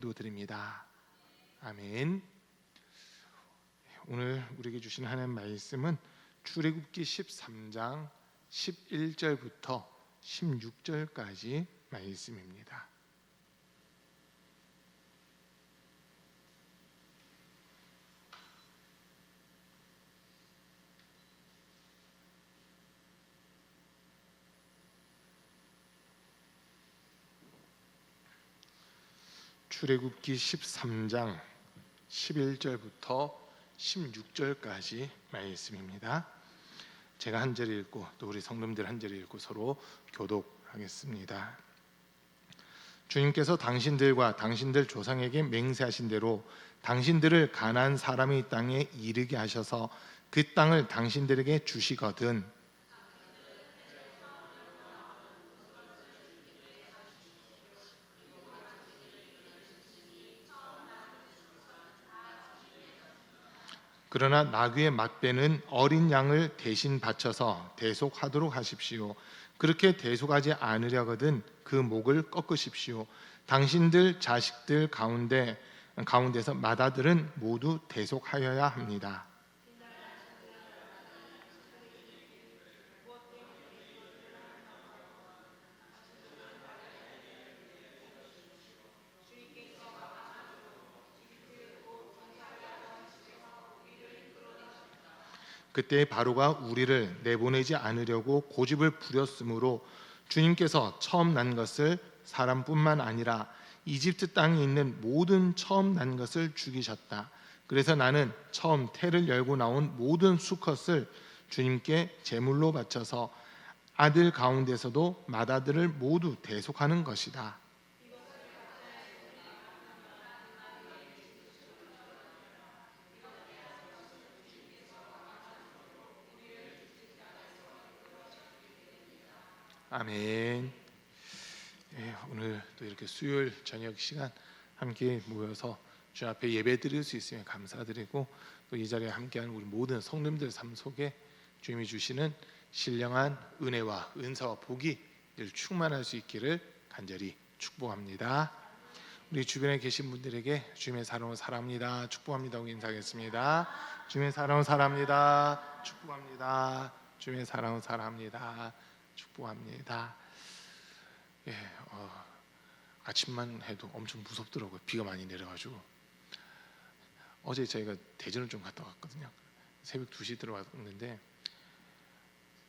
기도드립니다. 아멘. 오늘 우리에게 주신 하나님 말씀은 출애굽기 13장 11절부터 16절까지 말씀입니다. 출애굽기 13장 11절부터 16절까지 말씀입니다. 제가 한 절 읽고 또 우리 성도님들 한 절 읽고 서로 교독하겠습니다. 주님께서 당신들과 당신들 조상에게 맹세하신 대로 당신들을 가나안 사람의 땅에 이르게 하셔서 그 땅을 당신들에게 주시거든 그러나 나귀의 맛배는 어린 양을 대신 바쳐서 대속하도록 하십시오. 그렇게 대속하지 않으려거든 그 목을 꺾으십시오. 당신들 자식들 가운데서 맏아들은 모두 대속하여야 합니다. 그때 바로가 우리를 내보내지 않으려고 고집을 부렸으므로 주님께서 처음 난 것을 사람뿐만 아니라 이집트 땅에 있는 모든 처음 난 것을 죽이셨다. 그래서 나는 처음 태를 열고 나온 모든 수컷을 주님께 제물로 바쳐서 아들 가운데서도 맏아들을 모두 대속하는 것이다. 아멘. 오늘 또 이렇게 수요일 저녁 시간 함께 모여서 주 앞에 예배 드릴 수 있으면 감사드리고 또 이 자리에 함께하는 우리 모든 성도님들 삶 속에 주님이 주시는 신령한 은혜와 은사와 복이 늘 충만할 수 있기를 간절히 축복합니다. 우리 주변에 계신 분들에게 주님의 사랑을 사랑합니다. 축복합니다. 하고 인사하겠습니다. 주님의 사랑을 사랑합니다. 축복합니다. 주님의 사랑을 사랑합니다. 축복합니다. 아침만 해도 엄청 무섭더라고요. 비가 많이 내려가지고 어제 저희가 대전을 좀 갔다 왔거든요. 새벽 2시 들어왔는데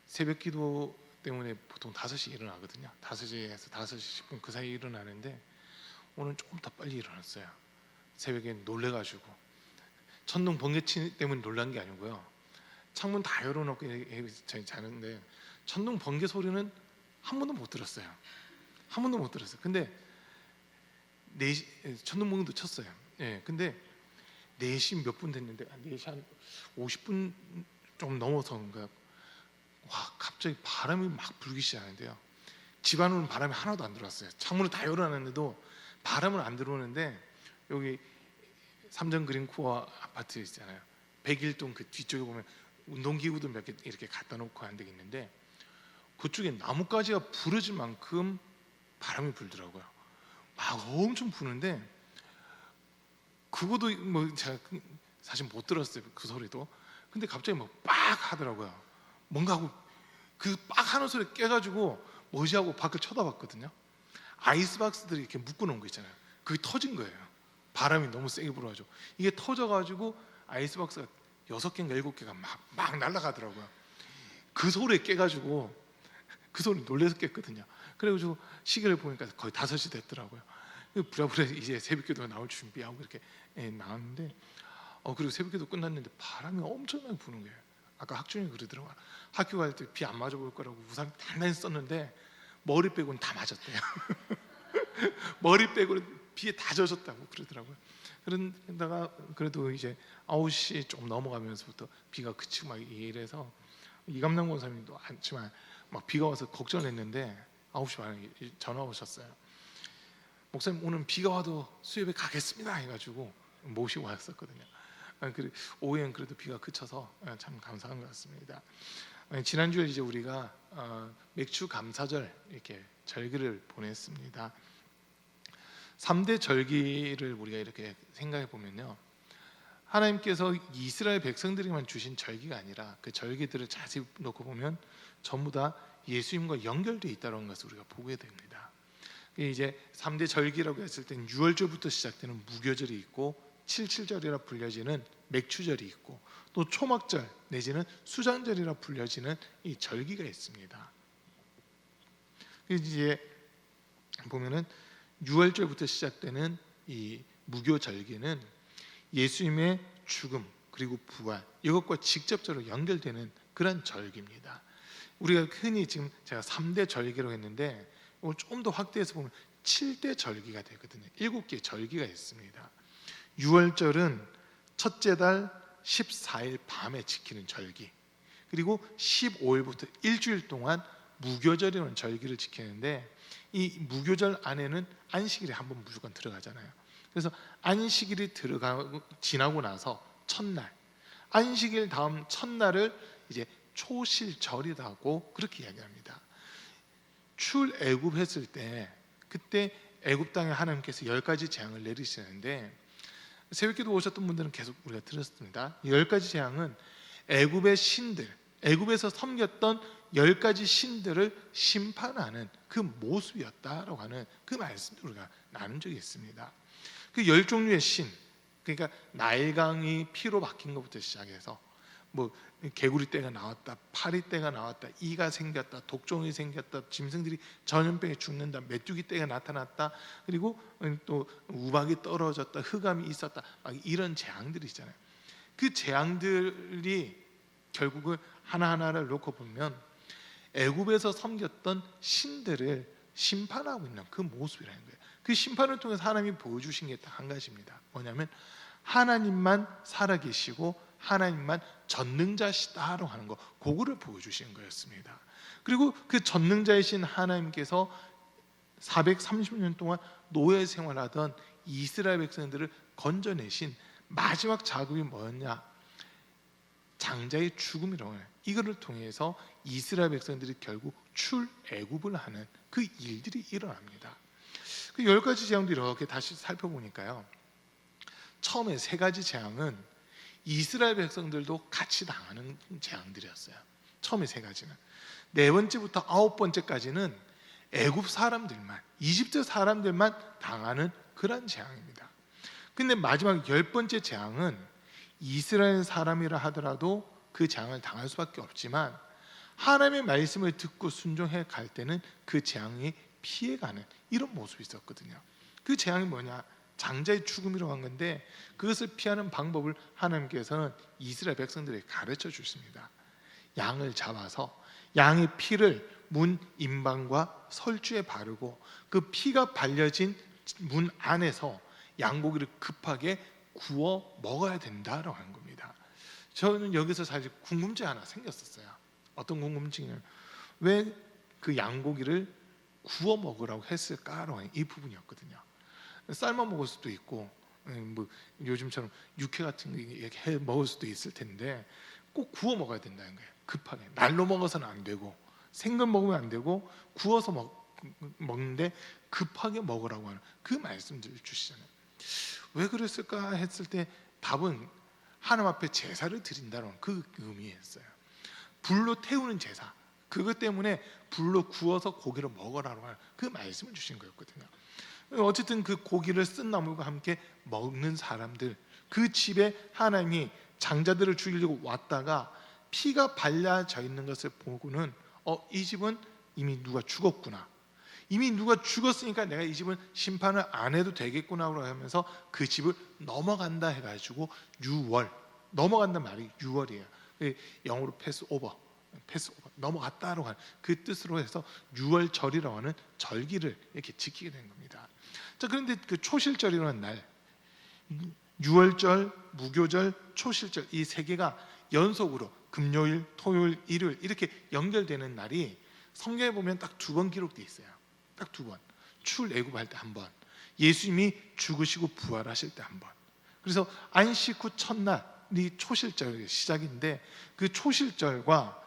새벽 기도 때문에 보통 5시 일어나거든요. 5시에서 5시 10분 그 사이에 일어나는데 오늘 조금 더 빨리 일어났어요. 새벽에 놀래가지고 천둥 번개 때문에 놀란 게 아니고요. 창문 다 열어놓고 저희 자는데 천둥 번개 소리는 한 번도 못 들었어요. 한 번도 못 들었어요. 근데 4시 천둥 번개도 쳤어요. 근데 4시 몇 분 됐는데 4시 한 50분 좀 넘어서인가 와 갑자기 바람이 막 불기 시작하는데요. 집 안으로는 바람이 하나도 안 들어왔어요. 창문을 다 열어놨는데도 바람은 안 들어오는데 여기 삼전 그린코어 아파트 있잖아요. 101동 그 뒤쪽에 보면 운동기구도 몇 개 이렇게 갖다 놓고 한 데 있는데 그쪽에 나뭇가지가 부러질 만큼 바람이 불더라고요. 막 엄청 부는데 그것도 뭐 제가 사실 못 들었어요. 그 소리도. 근데 갑자기 뭐 빡 하더라고요. 뭔가 하고 그 빡 하는 소리에 깨가지고 뭐지 하고 밖을 쳐다봤거든요. 아이스박스들이 이렇게 묶어놓은 거 있잖아요. 그게 터진 거예요. 바람이 너무 세게 불어가지고 이게 터져가지고 아이스박스가 6개인가 7개가 막 날아가더라고요. 그 소리에 깨가지고 그 소리 놀래서 깼거든요. 그래가지고 시계를 보니까 거의 5시 됐더라고요. 부랴부랴 이제 새벽기도 나올 준비하고 이렇게 나왔는데 그리고 새벽기도 끝났는데 바람이 엄청나게 부는 거예요. 아까 학중이 그러더라고요. 학교 갈 때 비 안 맞아볼 거라고 우산 단단히 썼는데 머리 빼고는 다 맞았대요. 머리 빼고는 비에 다 젖었다고 그러더라고요. 그러다가 그래도 이제 9시 조금 넘어가면서부터 비가 그치고 막 이래서 이감남 권사님도 않지만 막 비가 와서 걱정을 했는데 9시 반에 전화 오셨어요. 목사님 오늘 비가 와도 수협에 가겠습니다 해가지고 모시고 왔었거든요. 오후엔 그래도 비가 그쳐서 참 감사한 것 같습니다. 지난주에 이제 우리가 맥주 감사절 이렇게 절기를 보냈습니다. 3대 절기를 우리가 이렇게 생각해 보면요, 하나님께서 이스라엘 백성들에게만 주신 절기가 아니라 그 절기들을 자세히 놓고 보면 전부 다 예수님과 연결되어 있다는 것을 우리가 보게 됩니다. 이제 3대 절기라고 했을 때는 6월절부터 시작되는 무교절이 있고, 칠칠절이라 불려지는 맥추절이 있고, 또 초막절 내지는 수장절이라 불려지는 이 절기가 있습니다. 이제 보면은 6월절부터 시작되는 이 무교절기는 예수님의 죽음 그리고 부활, 이것과 직접적으로 연결되는 그런 절기입니다. 우리가 흔히 지금 제가 3대 절기라고 했는데 좀 더 확대해서 보면 7대 절기가 되거든요. 7개의 절기가 있습니다. 6월절은 첫째 달 14일 밤에 지키는 절기, 그리고 15일부터 일주일 동안 무교절이라는 절기를 지키는데, 이 무교절 안에는 안식일이 한번 무조건 들어가잖아요. 그래서 안식일이 지나고 나서 첫날, 안식일 다음 첫날을 이제 초실절이라고 그렇게 이야기합니다. 출애굽했을 때, 그때 애굽 땅에 하나님께서 10가지 재앙을 내리시는데, 새벽기도 오셨던 분들은 계속 우리가 들었습니다. 10가지 재앙은 애굽의 신들, 애굽에서 섬겼던 10가지 신들을 심판하는 그 모습이었다라고 하는 그 말씀을 우리가 나눈 적이 있습니다. 그 10종류의 신, 그러니까 나일강이 피로 바뀐 것부터 시작해서 뭐 개구리 떼가 나왔다, 파리 떼가 나왔다, 이가 생겼다, 독종이 생겼다, 짐승들이 전염병에 죽는다, 메뚜기 떼가 나타났다, 그리고 또 우박이 떨어졌다, 흑암이 있었다, 막 이런 재앙들이 있잖아요. 그 재앙들이 결국은 하나하나를 놓고 보면 애굽에서 섬겼던 신들을 심판하고 있는 그 모습이라는 거예요. 그 심판을 통해서 하나님이 보여주신 게 딱 한 가지입니다. 뭐냐면 하나님만 살아계시고 하나님만 전능자시다라고 하는 거, 그거를 보여주신 거였습니다. 그리고 그 전능자이신 하나님께서 430년 동안 노예 생활하던 이스라엘 백성들을 건져내신 마지막 작업이 뭐였냐? 장자의 죽음이라고 해요. 이거를 통해서 이스라엘 백성들이 결국 출애굽을 하는 그 일들이 일어납니다. 그 10가지 재앙도 이렇게 다시 살펴보니까요, 처음에 3가지 재앙은 이스라엘 백성들도 같이 당하는 재앙들이었어요. 처음에 3가지는. 4번째부터 9번째까지는 애굽 사람들만, 이집트 사람들만 당하는 그런 재앙입니다. 근데 마지막 10번째 재앙은 이스라엘 사람이라 하더라도 그 재앙을 당할 수밖에 없지만, 하나님의 말씀을 듣고 순종해 갈 때는 그 재앙이 피해가는 이런 모습이 있었거든요. 그 재앙이 뭐냐? 장자의 죽음이라고 한 건데, 그것을 피하는 방법을 하나님께서는 이스라엘 백성들에게 가르쳐 주십니다. 양을 잡아서 양의 피를 문 임방과 설주에 바르고, 그 피가 발려진 문 안에서 양고기를 급하게 구워 먹어야 된다라고 하는 겁니다. 저는 여기서 사실 궁금증이 하나 생겼었어요. 어떤 궁금증이냐면, 왜 그 양고기를 구워 먹으라고 했을까라고 하는 이 부분이었거든요. 삶아 먹을 수도 있고, 뭐 요즘처럼 육회 같은 거 해 먹을 수도 있을 텐데 꼭 구워 먹어야 된다는 거예요. 급하게 날로 먹어서는 안 되고, 생근 먹으면 안 되고, 구워서 먹는데 급하게 먹으라고 하는 그 말씀들을 주시잖아요. 왜 그랬을까 했을 때 답은 하나님 앞에 제사를 드린다는 그 의미였어요. 불로 태우는 제사, 그것 때문에 불로 구워서 고기를 먹으라고 하는 그 말씀을 주신 거였거든요. 어쨌든 그 고기를 쓴 나물과 함께 먹는 사람들, 그 집에 하나님이 장자들을 죽이려고 왔다가 피가 발라져 있는 것을 보고는 이 집은 이미 누가 죽었구나, 이미 누가 죽었으니까 내가 이 집은 심판을 안 해도 되겠구나 하면서 그 집을 넘어간다 해가지고 유월, 넘어간다는 말이 유월이에요. 영어로 패스오버, 넘어갔다라고 하는 그 뜻으로 해서 유월절이라고 하는 절기를 이렇게 지키게 된 겁니다. 자, 그런데 그 초실절이라는 날, 유월절, 무교절, 초실절, 이 3개가 연속으로 금요일, 토요일, 일요일 이렇게 연결되는 날이 성경에 보면 딱 2번 기록되어 있어요. 딱 2번. 출애굽할 때 한 번, 예수님이 죽으시고 부활하실 때 한 번. 그래서 안식 후 첫날이 초실절 시작인데, 그 초실절과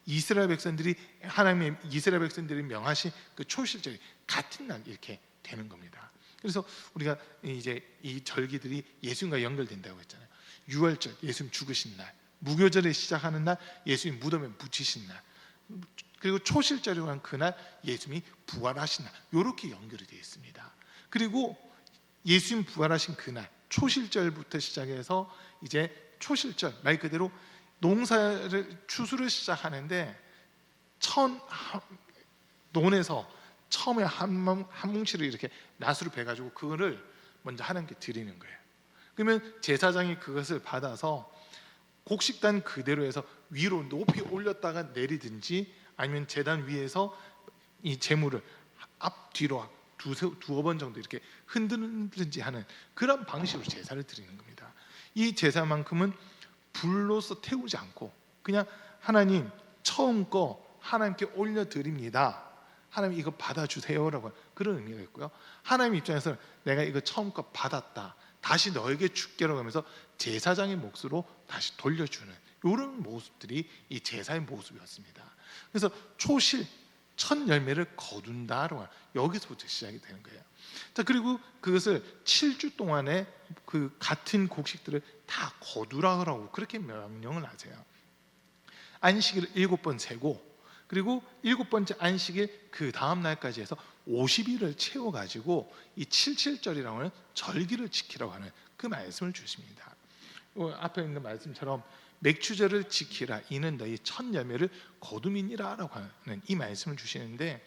이스라엘 백성들이 하나님의 이스라엘 백성들이 명하신 그 초실절이 같은 날 이렇게 되는 겁니다. 그래서 우리가 이제 이 절기들이 예수님과 연결된다고 했잖아요. 유월절 예수님 죽으신 날, 무교절에 시작하는 날 예수님 무덤에 묻히신 날, 그리고 초실절이라고 하는 그날 예수님이 부활하신 날, 이렇게 연결이 되어 있습니다. 그리고 예수님 부활하신 그날 초실절부터 시작해서 이제 초실절, 말 그대로 농사를 추수를 시작하는데 논에서 처음에 한 뭉치를 이렇게 낫으로 베가지고 그거를 먼저 하나님께 드리는 거예요. 그러면 제사장이 그것을 받아서 곡식단 그대로 해서 위로 높이 올렸다가 내리든지, 아니면 제단 위에서 이 재물을 앞뒤로 두어 번 정도 이렇게 흔들든지 하는 그런 방식으로 제사를 드리는 겁니다. 이 제사만큼은 불로서 태우지 않고 그냥 하나님 처음 거 하나님께 올려드립니다, 하나님 이거 받아주세요라고 그런 의미가 있고요. 하나님 입장에서는 내가 이거 처음 거 받았다, 다시 너에게 줄게라고 하면서 제사장의 몫으로 다시 돌려주는 이런 모습들이 이 제사의 모습이었습니다. 그래서 초실 첫 열매를 거둔다라고 여기서부터 시작이 되는 거예요. 자, 그리고 그것을 7주 동안에 그 같은 곡식들을 다 거두라고 그렇게 명령을 하세요. 안식일을 7번 세고, 그리고 7번째 안식일 그 다음 날까지 해서 50일을 채워가지고 이 77절이라고 하는 절기를 지키라고 하는 그 말씀을 주십니다. 앞에 있는 말씀처럼 맥추절을 지키라, 이는 너희 첫 열매를 거둠이니라 라고 하는 이 말씀을 주시는데,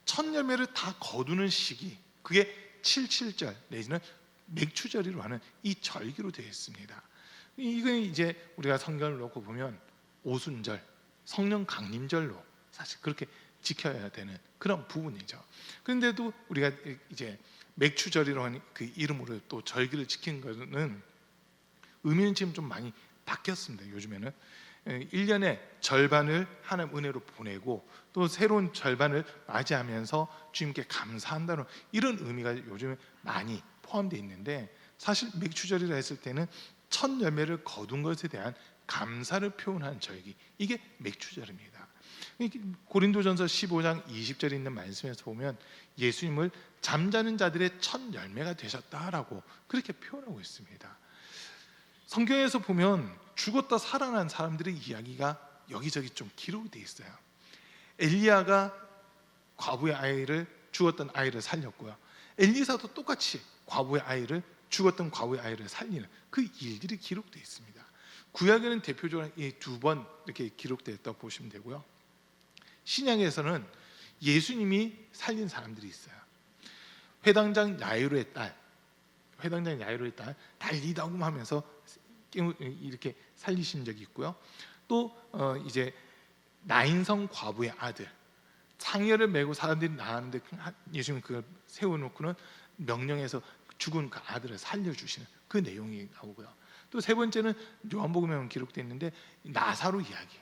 첫 열매를 다 거두는 시기, 그게 77절 내지는 맥추절이라고 하는 이 절기로 되어 있습니다. 이건 이제 우리가 성경을 놓고 보면 오순절, 성령 강림절로 사실 그렇게 지켜야 되는 그런 부분이죠. 그런데도 우리가 이제 맥추절이라고 하는 그 이름으로 또 절기를 지킨 것은 의미는 지금 좀 많이 바뀌었습니다. 요즘에는 1년의 절반을 하나님 은혜로 보내고 또 새로운 절반을 맞이하면서 주님께 감사한다는 이런 의미가 요즘에 많이 포함되어 있는데, 사실 맥추절이라 했을 때는 첫 열매를 거둔 것에 대한 감사를 표현하는 절기, 이게 맥추절입니다. 고린도전서 15장 20절에 있는 말씀에서 보면 예수님을 잠자는 자들의 첫 열매가 되셨다라고 그렇게 표현하고 있습니다. 성경에서 보면 죽었다 살아난 사람들의 이야기가 여기저기 좀 기록이 되어 있어요. 엘리야가 과부의 아이를, 죽었던 아이를 살렸고요. 엘리사도 똑같이 죽었던 과부의 아이를 살리는 그 일들이 기록되어 있습니다. 구약에는 대표적으로 이 2번 이렇게 기록되었다고 보시면 되고요. 신약에서는 예수님이 살린 사람들이 있어요. 회당장 야이로의 딸 달리다고 하면서 이렇게 살리신 적이 있고요. 또 이제 나인성 과부의 아들, 창녀를 메고 사람들이 나왔는데 예수님은 그걸 세워놓고는 명령해서 죽은 그 아들을 살려주시는 그 내용이 나오고요. 또 세 번째는 요한복음에 기록되어 있는데 나사로 이야기.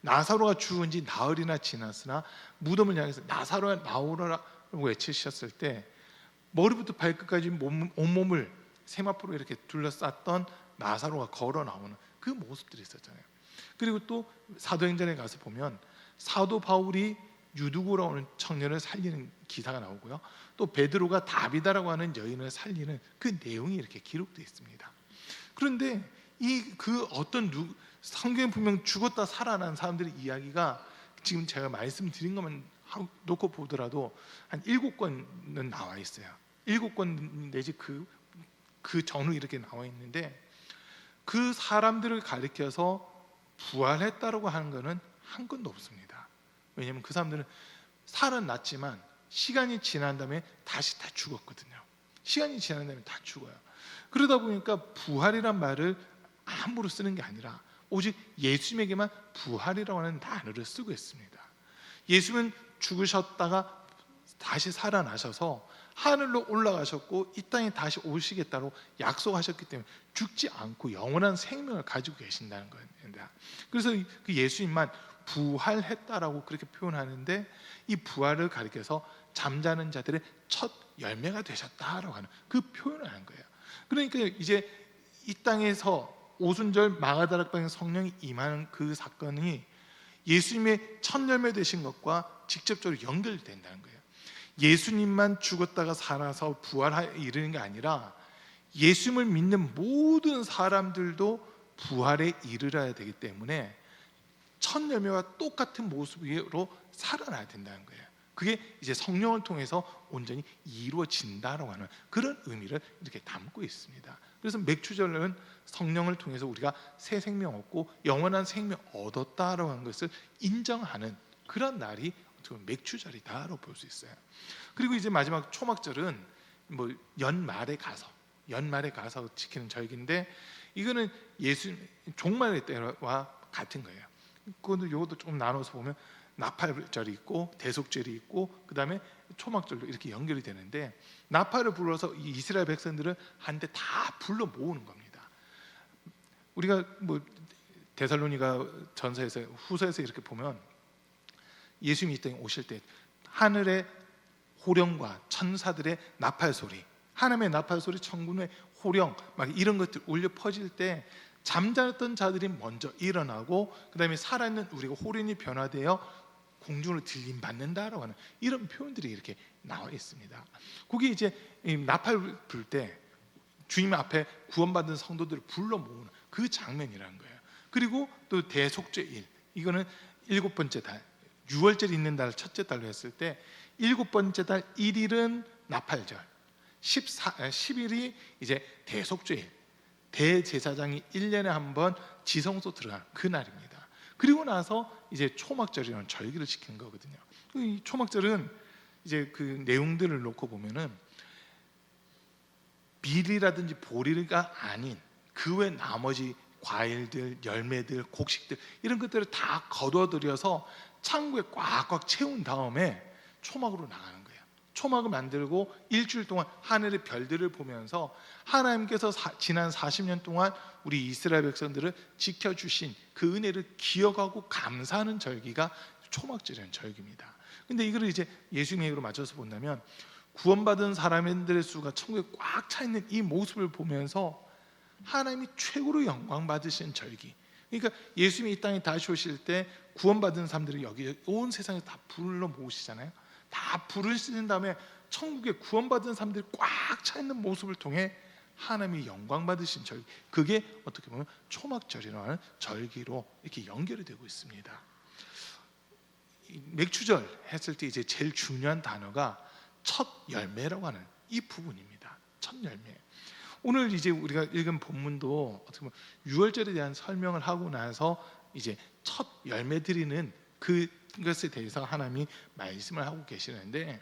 나사로가 죽은 지 나흘이나 지났으나 무덤을 향해서 나사로야 나오라라고 외치셨을 때 머리부터 발끝까지 온몸을 세마포로 이렇게 둘러쌌던 나사로가 걸어 나오는 그 모습들이 있었잖아요. 그리고 또 사도행전에 가서 보면 사도 바울이 유두고라고 하는 청년을 살리는 기사가 나오고요. 또 베드로가 다비다라고 하는 여인을 살리는 그 내용이 이렇게 기록되어 있습니다. 그런데 성경에 분명 죽었다 살아난 사람들의 이야기가 지금 제가 말씀드린 것만 놓고 보더라도 한 7권은 나와 있어요. 7권 내지 그 전후 이렇게 나와 있는데, 그 사람들을 가리켜서 부활했다라고 하는 것은 한 건도 없습니다. 왜냐하면 그 사람들은 살아났지만 시간이 지난 다음에 다시 다 죽었거든요. 시간이 지난 다음에 다 죽어요. 그러다 보니까 부활이란 말을 함부로 쓰는 게 아니라 오직 예수님에게만 부활이라고 하는 단어를 쓰고 있습니다. 예수님은 죽으셨다가 다시 살아나셔서 하늘로 올라가셨고 이 땅에 다시 오시겠다고 약속하셨기 때문에 죽지 않고 영원한 생명을 가지고 계신다는 겁니다. 그래서 그 예수님만 부활했다라고 그렇게 표현하는데, 이 부활을 가리켜서 잠자는 자들의 첫 열매가 되셨다라고 하는 그 표현을 하는 거예요. 그러니까 이제 이 땅에서 오순절 마가다락방에 성령이 임하는 그 사건이 예수님의 첫 열매 되신 것과 직접적으로 연결된다는 거예요. 예수님만 죽었다가 살아서 부활에 이르는 게 아니라 예수님을 믿는 모든 사람들도 부활에 이르러야 되기 때문에 첫 열매와 똑같은 모습으로 살아나야 된다는 거예요. 그게 이제 성령을 통해서 온전히 이루어진다라고 하는 그런 의미를 이렇게 담고 있습니다. 그래서 맥주절은 성령을 통해서 우리가 새 생명 얻고 영원한 생명 얻었다라고 하는 것을 인정하는 그런 날이 어떻게 보면 맥주절이다라고 볼 수 있어요. 그리고 이제 마지막 초막절은 뭐 연말에 가서 지키는 절기인데, 이거는 예수 종말의 때와 같은 거예요. 이것도 조금 나눠서 보면 나팔절이 있고 대속절이 있고 그다음에 초막절도 이렇게 연결이 되는데, 나팔을 불어서 이 이스라엘 백성들을 한데 다 불러 모으는 겁니다. 우리가 뭐 데살로니가 전서에서 후서에서 이렇게 보면 예수님이 이 땅에 오실 때 하늘의 호령과 천사들의 나팔 소리, 하나님의 나팔 소리, 천군의 호령 막 이런 것들 울려 퍼질 때 잠자던 자들이 먼저 일어나고 그다음에 살아있는 우리가 호련히 변화되어 공중으로 들림 받는다라고 하는 이런 표현들이 이렇게 나와 있습니다. 그게 이제 나팔 불 때 주님 앞에 구원받은 성도들을 불러 모으는 그 장면이라는 거예요. 그리고 또 대속죄일, 이거는 7번째 달, 6월절이 있는 달 첫째 달로 했을 때 7번째 달 1일은 나팔절, 10일이 이제 대속죄일, 대제사장이 1년에 한 번 지성소 들어가는 그 날입니다. 그리고 나서 이제 초막절이라는 절기를 지키는 거거든요. 이 초막절은 이제 그 내용들을 놓고 보면은 밀이라든지 보리가 아닌 그 외 나머지 과일들, 열매들, 곡식들 이런 것들을 다 거둬들여서 창고에 꽉꽉 채운 다음에 초막으로 나가는 거예요. 초막을 만들고 일주일 동안 하늘의 별들을 보면서 하나님께서 지난 40년 동안 우리 이스라엘 백성들을 지켜주신 그 은혜를 기억하고 감사하는 절기가 초막절이라는 절기입니다. 근데 이걸 이제 예수님으로 맞춰서 본다면 구원받은 사람들의 수가 천국에 꽉 차 있는 이 모습을 보면서 하나님이 최고로 영광 받으신 절기. 그러니까 예수님이 이 땅에 다시 오실 때 구원받은 사람들을 여기 온 세상에 다 불러 모으시잖아요. 다 부르신 다음에 천국에 구원받은 사람들이 꽉 차 있는 모습을 통해 하나님이 영광 받으신 절기, 그게 어떻게 보면 초막절이라는 절기로 이렇게 연결이 되고 있습니다. 맥주절 했을 때 이제 제일 중요한 단어가 첫 열매라고 하는 이 부분입니다. 첫 열매. 오늘 이제 우리가 읽은 본문도 어떻게 보면 유월절에 대한 설명을 하고 나서 이제 첫 열매 드리는 그것에 대해서 하나님이 말씀을 하고 계시는데,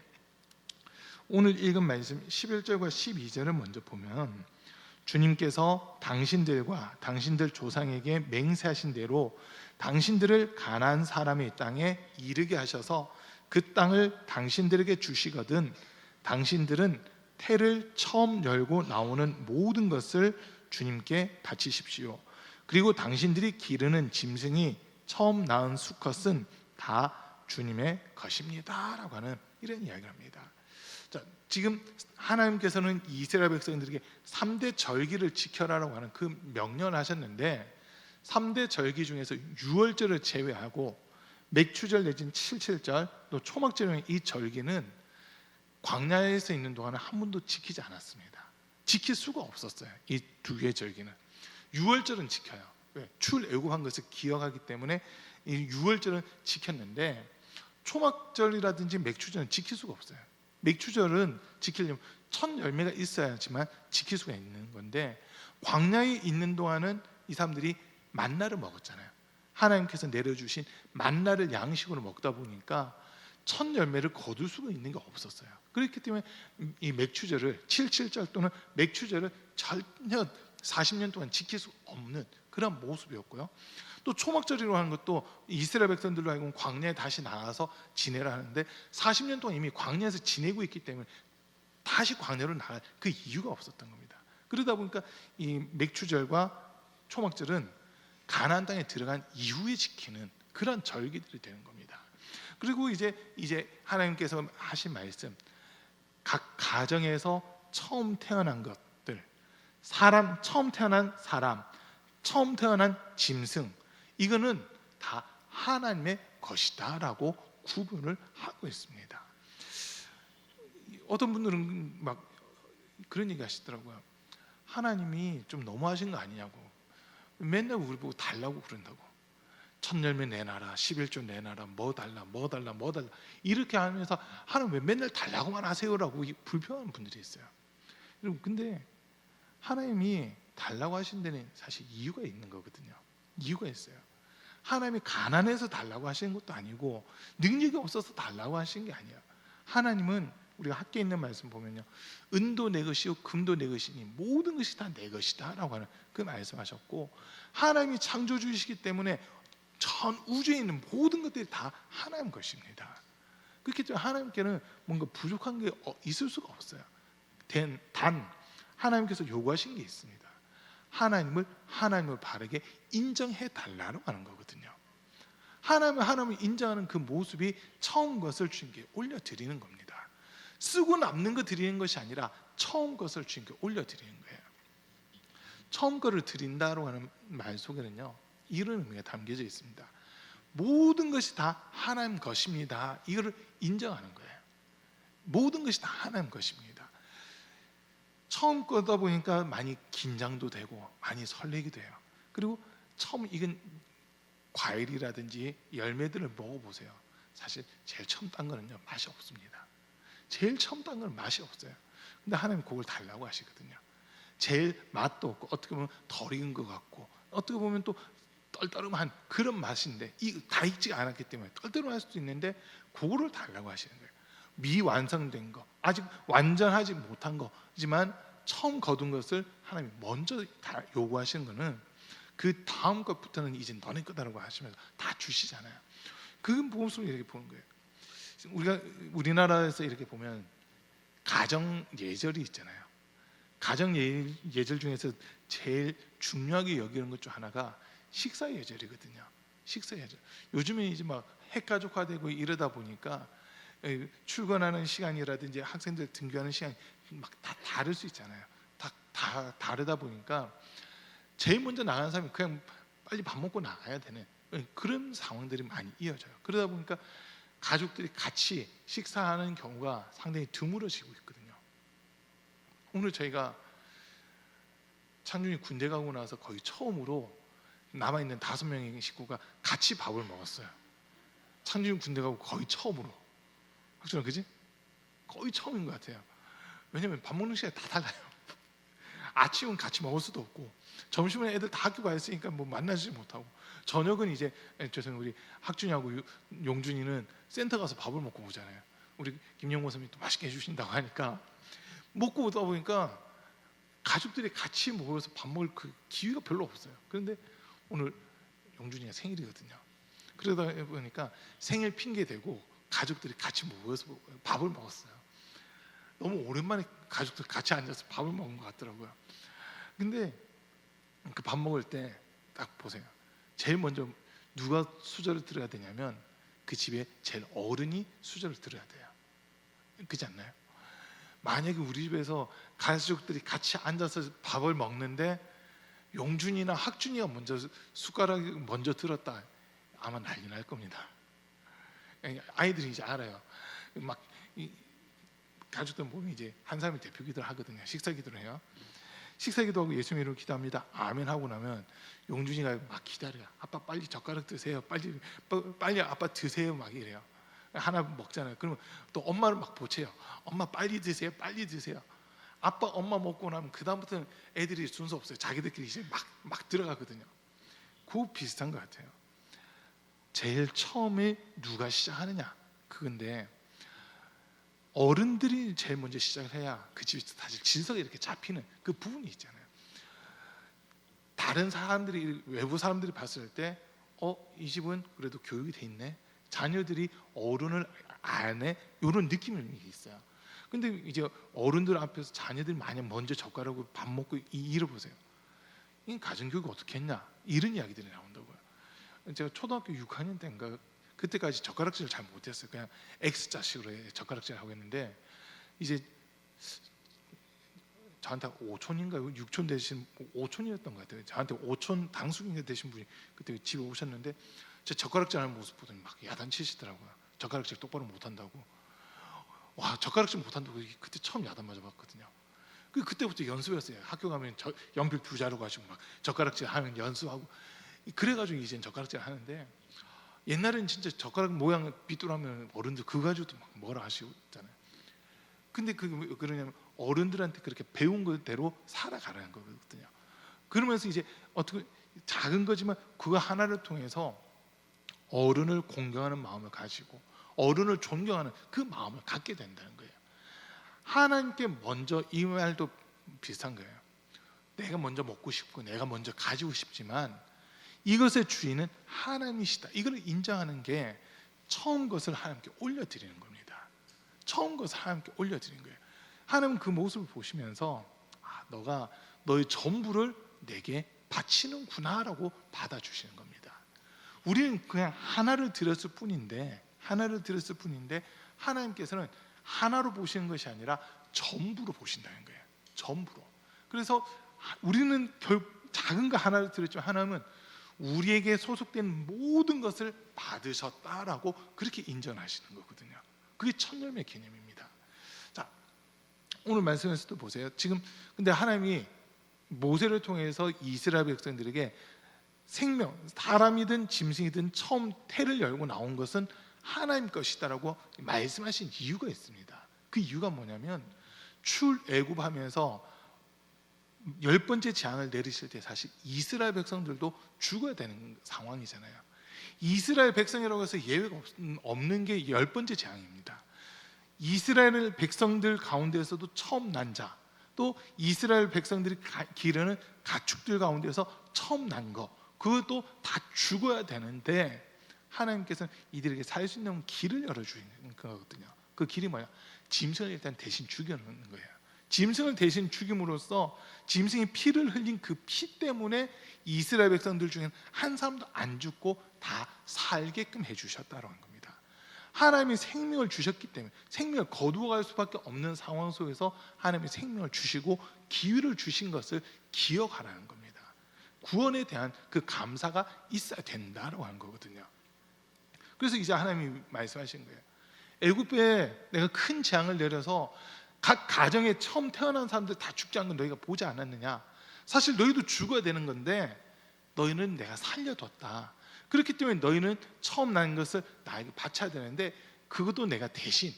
오늘 읽은 말씀 11절과 12절을 먼저 보면 주님께서 당신들과 당신들 조상에게 맹세하신 대로 당신들을 가나안 사람의 땅에 이르게 하셔서 그 땅을 당신들에게 주시거든 당신들은 태를 처음 열고 나오는 모든 것을 주님께 바치십시오. 그리고 당신들이 기르는 짐승이 처음 낳은 수컷은 다 주님의 것입니다 라고 하는 이런 이야기를 합니다. 자, 지금 하나님께서는 이스라엘 백성들에게 3대 절기를 지켜라라고 하는 그 명령을 하셨는데, 3대 절기 중에서 유월절을 제외하고 맥추절 내지는 77절 또 초막절의 이 절기는 광야에서 있는 동안은 한 번도 지키지 않았습니다. 지킬 수가 없었어요. 이 두 개의 절기는. 유월절은 지켜요. 왜? 출애굽한 것을 기억하기 때문에 이 유월절은 지켰는데 초막절이라든지 맥추절은 지킬 수가 없어요. 맥추절은 지키려면 첫 열매가 있어야지만 지킬 수가 있는 건데, 광야에 있는 동안은 이 사람들이 만나를 먹었잖아요. 하나님께서 내려주신 만나를 양식으로 먹다 보니까 첫 열매를 거둘 수가 있는 게 없었어요. 그렇기 때문에 이 맥추절을 77절 또는 맥추절을 전혀 40년 동안 지킬 수 없는 그런 모습이었고요. 또 초막절이라고 하는 것도 이스라엘 백성들로 하여금 광야에 다시 나가서 지내라 하는데 40년 동안 이미 광야에서 지내고 있기 때문에 다시 광야로 나갈 그 이유가 없었던 겁니다. 그러다 보니까 이 맥추절과 초막절은 가나안 땅에 들어간 이후에 지키는 그런 절기들이 되는 겁니다. 그리고 이제 하나님께서 하신 말씀, 각 가정에서 처음 태어난 것들, 처음 태어난 사람, 처음 태어난 짐승, 이거는 다 하나님의 것이다라고 구분을 하고 있습니다. 어떤 분들은 막 그런 얘기 하시더라고요. 하나님이 좀 너무하신 거 아니냐고. 맨날 우리 보고 달라고 그런다고. 첫 열매 내놔라, 11조 내놔라, 뭐 달라, 뭐 달라, 뭐 달라, 이렇게 하면서 하나님 왜 맨날 달라고만 하세요라고 불평하는 분들이 있어요. 여러분, 근데 하나님이 달라고 하신 데는 사실 이유가 있는 거거든요. 이유가 있어요. 하나님이 가난해서 달라고 하시는 것도 아니고 능력이 없어서 달라고 하시는 게 아니에요. 하나님은 우리가 학교에 있는 말씀 보면요, 은도 내 것이요 금도 내 것이니 모든 것이 다 내 것이다 라고 하는 그 말씀하셨고, 하나님이 창조주이시기 때문에 전 우주에 있는 모든 것들이 다 하나님 것입니다. 그렇기 때문에 하나님께는 뭔가 부족한 게 있을 수가 없어요. 단 하나님께서 요구하신 게 있습니다. 하나님을 바르게 인정해 달라고 하는 거거든요. 하나님을 인정하는 그 모습이 처음 것을 주님께 올려드리는 겁니다. 쓰고 남는 거 드리는 것이 아니라 처음 것을 주님께 올려드리는 거예요. 처음 거를 드린다고 하는 말 속에는요, 이런 의미가 담겨져 있습니다. 모든 것이 다 하나님 것입니다. 이거를 인정하는 거예요. 모든 것이 다 하나님 것입니다. 처음 거다 보니까 많이 긴장도 되고 많이 설레기도 해요. 그리고 처음 익은 과일이라든지 열매들을 먹어보세요. 사실 제일 처음 딴 거는요, 맛이 없습니다. 제일 처음 딴 거는 맛이 없어요. 근데 하나님 그걸 달라고 하시거든요. 제일 맛도 없고 어떻게 보면 덜 익은 것 같고 어떻게 보면 또 떨떠름한 그런 맛인데 다 익지가 않았기 때문에 떨떠름할 수도 있는데 그거를 달라고 하시는 거예요. 미완성된 거, 아직 완전하지 못한 거지만 처음 거둔 것을 하나님이 먼저 다 요구하시는 거는 그 다음 것부터는 이제 너네 거다라고 하시면서 다 주시잖아요. 그 모습을 이렇게 보는 거예요. 우리가 우리나라에서 이렇게 보면 가정 예절이 있잖아요. 가정 예절 중에서 제일 중요하게 여기는 것 중 하나가 식사 예절이거든요. 식사 예절. 요즘에 이제 막 핵가족화되고 이러다 보니까 출근하는 시간이라든지 학생들 등교하는 시간이 막 다 다를 수 있잖아요. 다 다르다 보니까 제일 먼저 나가는 사람이 그냥 빨리 밥 먹고 나가야 되는 그런 상황들이 많이 이어져요. 그러다 보니까 가족들이 같이 식사하는 경우가 상당히 드물어지고 있거든요. 오늘 저희가 창준이 군대 가고 나서 거의 처음으로 남아있는 5명의 식구가 같이 밥을 먹었어요. 창준이 군대 가고 거의 처음으로. 확실히 그지? 거의 처음인 것 같아요. 왜냐면 밥 먹는 시간이 다 달라요. 아침은 같이 먹을 수도 없고 점심은 애들 다 학교 가 있으니까 뭐 만나지 못하고 저녁은 이제 죄송해요, 우리 학준이하고 용준이는 센터 가서 밥을 먹고 오잖아요. 우리 김영모 선생님이 또 맛있게 해주신다고 하니까 먹고 오다 보니까 가족들이 같이 모여서 밥 먹을 그 기회가 별로 없어요. 그런데 오늘 용준이가 생일이거든요. 그러다 보니까 생일 핑계 대고 가족들이 같이 모여서 밥을 먹었어요. 너무 오랜만에 가족들 같이 앉아서 밥을 먹은 것 같더라고요. 근데 그 밥 먹을 때 딱 보세요. 제일 먼저 누가 수저를 들어야 되냐면 그 집에 제일 어른이 수저를 들어야 돼요. 그렇지 않나요? 만약에 우리 집에서 가족들이 같이 앉아서 밥을 먹는데 용준이나 학준이가 먼저 숟가락을 먼저 들었다, 아마 난리 날 겁니다. 아이들이 이제 알아요. 막 가족들 보면 이제 한 사람이 대표 기도를 하거든요. 식사 기도를 해요. 식사 기도하고 예수님 이름으로 기도합니다. 아멘 하고 나면 용준이가 막 기다려요. 아빠 빨리 젓가락 드세요. 빨리 아빠 드세요. 막 이래요. 하나 먹잖아요. 그러면 또 엄마를 막 보채요. 엄마 빨리 드세요. 빨리 드세요. 아빠 엄마 먹고 나면 그 다음부터는 애들이 순서 없어요. 자기들끼리 이제 막 들어가거든요. 그 비슷한 것 같아요. 제일 처음에 누가 시작하느냐 그건데, 어른들이 제일 먼저 시작을 해야 그 집이 사실 질서가 이렇게 잡히는 그 부분이 있잖아요. 다른 사람들이, 외부 사람들이 봤을 때 이 집은 그래도 교육이 돼 있네, 자녀들이 어른을 아네, 이런 느낌이 있어요. 근데 이제 어른들 앞에서 자녀들이 만약 먼저 젓가락으로 밥 먹고 이를 보세요. 이 가정교육 어떻게 했냐, 이런 이야기들이 나온다고요. 제가 초등학교 6학년 때인가 그때까지 젓가락질을 잘 못했어요. 그냥 X자식으로 젓가락질을 하고 있는데, 이제 저한테 5촌인가요? 6촌 되신 5촌이었던 것 같아요. 저한테 5촌 당숙인가 되신 분이 그때 집에 오셨는데 제 젓가락질하는 모습 보더니 막 야단치시더라고요. 젓가락질 똑바로 못한다고. 와 젓가락질 못한다고 그때 처음 야단 맞아봤거든요. 그때부터 연습했어요. 학교 가면 연필 2자루 가지고 막 젓가락질 하는 연습하고 그래가지고 이제 젓가락질 하는데, 옛날에는 진짜 젓가락 모양 삐뚤하면 어른들 그거 가지고도 막 뭐라 하시잖아요. 근데 그러냐면 어른들한테 그렇게 배운 거대로 살아가라는 거거든요. 그러면서 이제 어떻게 작은 거지만 그거 하나를 통해서 어른을 공경하는 마음을 가지고 어른을 존경하는 그 마음을 갖게 된다는 거예요. 하나님께 먼저, 이 말도 비슷한 거예요. 내가 먼저 먹고 싶고 내가 먼저 가지고 싶지만 이것의 주인은 하나님이시다, 이걸 인정하는 게 처음 것을 하나님께 올려드리는 겁니다. 처음 것을 하나님께 올려드리는 거예요. 하나님은 그 모습을 보시면서 너가 너의 전부를 내게 바치는구나 라고 받아주시는 겁니다. 우리는 그냥 하나를 드렸을 뿐인데 하나님께서는 하나로 보시는 것이 아니라 전부로 보신다는 거예요. 전부로. 그래서 우리는 작은 거 하나를 드렸지만 하나님은 우리에게 소속된 모든 것을 받으셨다라고 그렇게 인정하시는 거거든요. 그게 첫 열매 개념입니다. 자, 오늘 말씀에서도 보세요. 지금 근데 하나님이 모세를 통해서 이스라엘 백성들에게 생명, 사람이든 짐승이든 처음 태를 열고 나온 것은 하나님 것이다라고 말씀하신 이유가 있습니다. 그 이유가 뭐냐면 출애굽하면서 10번째 재앙을 내리실 때 사실 이스라엘 백성들도 죽어야 되는 상황이잖아요. 이스라엘 백성이라고 해서 예외가 없는 게 10번째 재앙입니다. 이스라엘 백성들 가운데서도 처음 난 자, 또 이스라엘 백성들이 기르는 가축들 가운데서 처음 난 거, 그것도 다 죽어야 되는데 하나님께서는 이들에게 살 수 있는 길을 열어주는 거거든요. 그 길이 뭐야? 짐승을 일단 대신 죽여놓는 거예요. 짐승을 대신 죽임으로써 짐승이 피를 흘린 그 피 때문에 이스라엘 백성들 중에 한 사람도 안 죽고 다 살게끔 해주셨다고 한 겁니다. 하나님이 생명을 주셨기 때문에 생명을 거두어갈 수밖에 없는 상황 속에서 하나님이 생명을 주시고 기회를 주신 것을 기억하라는 겁니다. 구원에 대한 그 감사가 있어야 된다고 하는 거거든요. 그래서 이제 하나님이 말씀하신 거예요. 애굽에 내가 큰 재앙을 내려서 각 가정에 처음 태어난 사람들 다 죽지 않는 건 너희가 보지 않았느냐? 사실 너희도 죽어야 되는 건데 너희는 내가 살려뒀다. 그렇기 때문에 너희는 처음 난 것을 나에게 바쳐야 되는데 그것도 내가 대신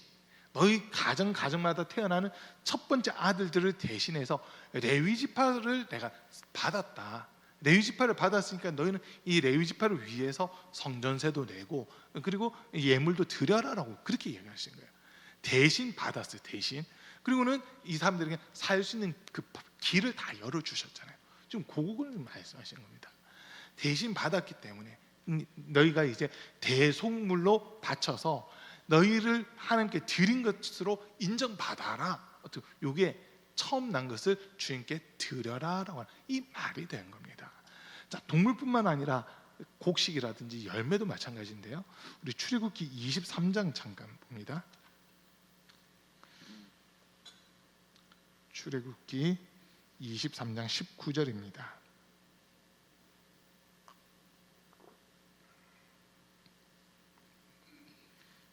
너희 가정마다 태어나는 첫 번째 아들들을 대신해서 레위 지파를 내가 받았다. 레위 지파를 받았으니까 너희는 이 레위 지파를 위해서 성전세도 내고 그리고 예물도 드려라라고 그렇게 얘기하신 거예요. 대신 받았어요. 대신. 그리고는 이 사람들에게 살 수 있는 그 길을 다 열어주셨잖아요. 지금 그걸 말씀하시는 겁니다. 대신 받았기 때문에 너희가 이제 대속물로 바쳐서 너희를 하나님께 드린 것으로 인정받아라. 이게 처음 난 것을 주님께 드려라라고 하는 이 말이 되는 겁니다. 자, 동물뿐만 아니라 곡식이라든지 열매도 마찬가지인데요. 우리 출애굽기 23장 잠깐 봅니다. 출애굽기 23장 19절입니다.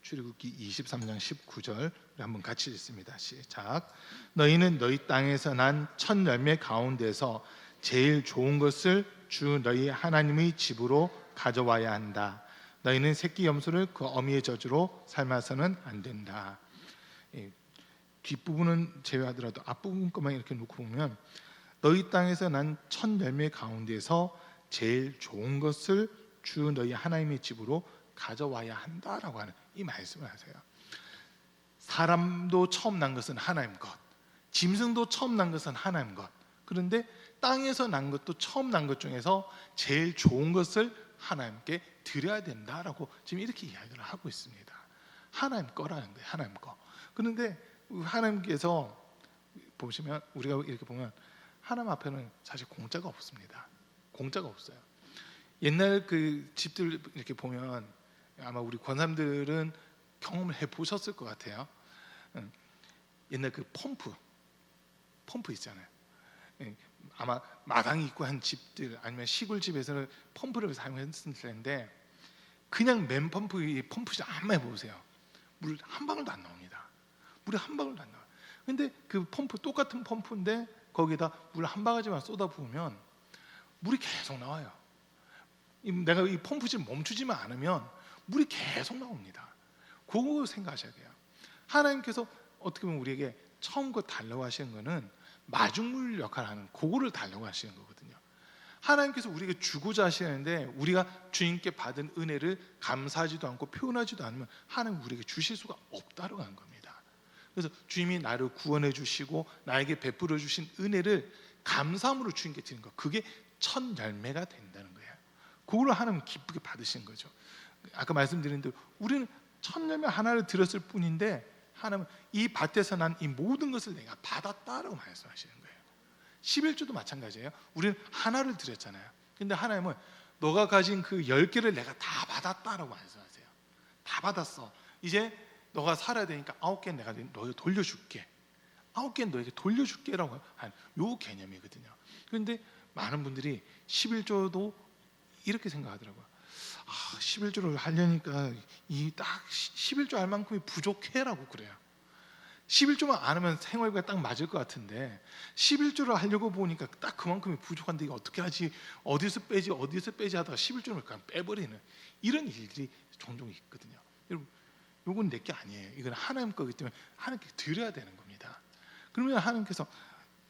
출애굽기 23장 19절 한번 같이 읽습니다. 시작. 너희는 너희 땅에서 난 첫 열매 가운데서 제일 좋은 것을 주 너희 하나님의 집으로 가져와야 한다. 너희는 새끼 염소를 그 어미의 젖으로 삶아서는 안 된다. 뒷부분은 제외하더라도 앞부분 것만 이렇게 놓고 보면 너희 땅에서 난 첫 열매 가운데서 제일 좋은 것을 주 너희 하나님의 집으로 가져와야 한다라고 하는 이 말씀을 하세요. 사람도 처음 난 것은 하나님 것, 짐승도 처음 난 것은 하나님 것. 그런데 땅에서 난 것도 처음 난 것 중에서 제일 좋은 것을 하나님께 드려야 된다라고 지금 이렇게 이야기를 하고 있습니다. 하나님 거라는 거예요. 하나님 거. 그런데 하나님께서 보시면 우리가 이렇게 보면 하나님 앞에는 사실 공짜가 없습니다. 공짜가 없어요. 옛날 그 집들 이렇게 보면 아마 우리 권사님들은 경험을 해보셨을 것 같아요. 옛날 그 펌프 있잖아요. 아마 마당이 있고 한 집들 아니면 시골집에서는 펌프를 사용했을 텐데 그냥 맨 펌프지 한번 해보세요. 물 한 방울도 안 나옵니다. 물이 한 방울도 안 나와요. 근데 그 펌프, 똑같은 펌프인데 거기다 물 한 바가지만 쏟아 부으면 물이 계속 나와요. 내가 이 펌프질 멈추지만 않으면 물이 계속 나옵니다. 그거 생각하셔야 돼요. 하나님께서 어떻게 보면 우리에게 처음부터 달라고 하시는 거는 마중물 역할을 하는, 그거를 달라고 하시는 거거든요. 하나님께서 우리에게 주고자 하시는데 우리가 주님께 받은 은혜를 감사하지도 않고 표현하지도 않으면 하나님 우리에게 주실 수가 없다고 하는 겁니다. 그래서 주님이 나를 구원해 주시고 나에게 베풀어 주신 은혜를 감사함으로 주님께 드리는 거, 그게 첫 열매가 된다는 거예요. 그걸 하나님 기쁘게 받으신 거죠. 아까 말씀드린 대로 우리는 첫 열매 하나를 드렸을 뿐인데 하나님은 이 밭에서 난 이 모든 것을 내가 받았다라고 말씀하시는 거예요. 11조도 마찬가지예요. 우리는 하나를 드렸잖아요. 근데 하나님은 너가 가진 그 10개를 내가 다 받았다라고 말씀하세요. 다 받았어. 이제 너가 살아야 되니까 9개는 내가 너에게 돌려줄게. 9개는 너에게 돌려줄게라고 한 요 개념이거든요. 그런데 많은 분들이 11조도 이렇게 생각하더라고요. 11조를 하려니까 이 딱 11조 할 만큼이 부족해라고 그래요. 11조만 안 하면 생활비가 딱 맞을 것 같은데 11조를 하려고 보니까 딱 그만큼이 부족한데 이거 어떻게 하지? 어디서 빼지 하다가 11조를 그냥 빼버리는 이런 일들이 종종 있거든요. 여러분, 이건 내 게 아니에요. 이건 하나님 거기 때문에 하나님께 드려야 되는 겁니다. 그러면 하나님께서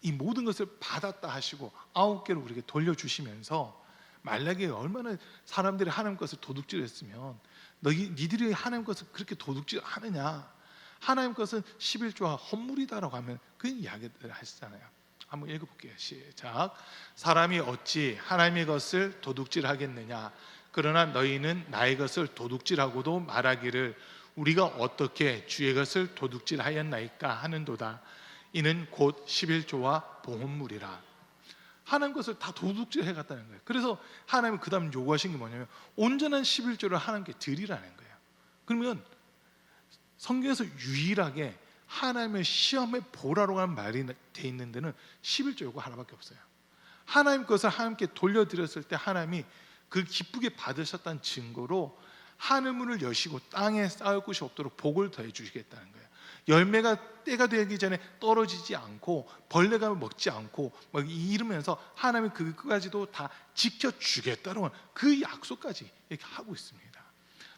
이 모든 것을 받았다 하시고 9개를 우리에게 돌려주시면서, 만약에 얼마나 사람들이 하나님 것을 도둑질했으면 니들이 하나님 것을 그렇게 도둑질하느냐, 하나님 것은 11조와 헌물이다라고 하면 그 이야기를 하시잖아요. 한번 읽어볼게요. 시작. 사람이 어찌 하나님의 것을 도둑질하겠느냐? 그러나 너희는 나의 것을 도둑질하고도 말하기를 우리가 어떻게 주의 것을 도둑질하였나이까 하는도다. 이는 곧 11조와 봉헌물이라. 하나님 것을 다 도둑질해 갔다는 거예요. 그래서 하나님은 그 다음 요구하신 게 뭐냐면 온전한 11조를 하나님께 드리라는 거예요. 그러면 성경에서 유일하게 하나님의 시험에 보라고 하는 말이 돼 있는 데는 11조 요구 하나밖에 없어요. 하나님 것을 하나님께 돌려드렸을 때 하나님이 그 기쁘게 받으셨다는 증거로 하늘문을 여시고 땅에 쌓을 곳이 없도록 복을 더해 주시겠다는 거예요. 열매가 때가 되기 전에 떨어지지 않고 벌레가 먹지 않고 막 이러면서 하나님이 그까지도 다 지켜주겠다는 그 약속까지 이렇게 하고 있습니다.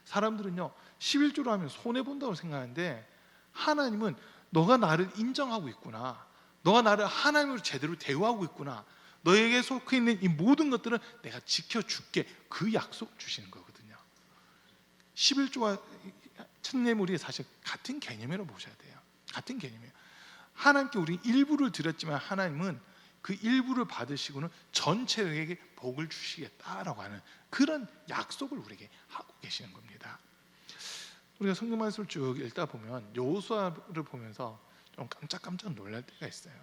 사람들은요 11조로 하면 손해본다고 생각하는데 하나님은 너가 나를 인정하고 있구나, 너가 나를 하나님으로 제대로 대우하고 있구나, 너에게 속해 있는 이 모든 것들은 내가 지켜줄게, 그 약속 주시는 거거든요. 11조와 천내물이 사실 같은 개념이라고 보셔야 돼요. 같은 개념이에요. 하나님께 우리 일부를 드렸지만 하나님은 그 일부를 받으시고는 전체에게 복을 주시겠다라고 하는 그런 약속을 우리에게 하고 계시는 겁니다. 우리가 성경 말씀을 쭉 읽다 보면 여호수아를 보면서 좀 깜짝 놀랄 때가 있어요.